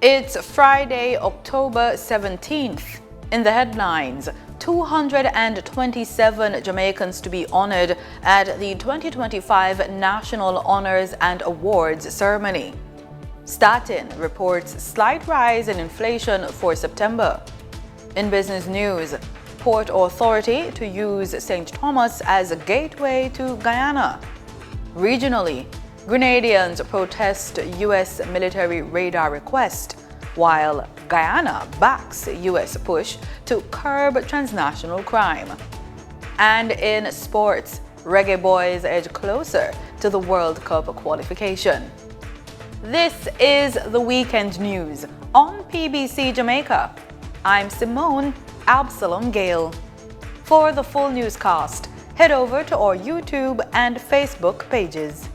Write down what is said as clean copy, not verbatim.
It's Friday, October 17th. In the headlines, 227 Jamaicans to be honored at the 2025 National Honors and Awards ceremony. Statin reports slight rise in inflation for September. In business news, Port Authority to use St. Thomas as a gateway to Guyana. Regionally, Grenadians protest U.S. military radar request, while Guyana backs U.S. push to curb transnational crime. And in sports, Reggae Boys edge closer to the World Cup qualification. This is the Weekend News on PBC Jamaica. I'm Simone Absalom Gale. For the full newscast, head over to our YouTube and Facebook pages.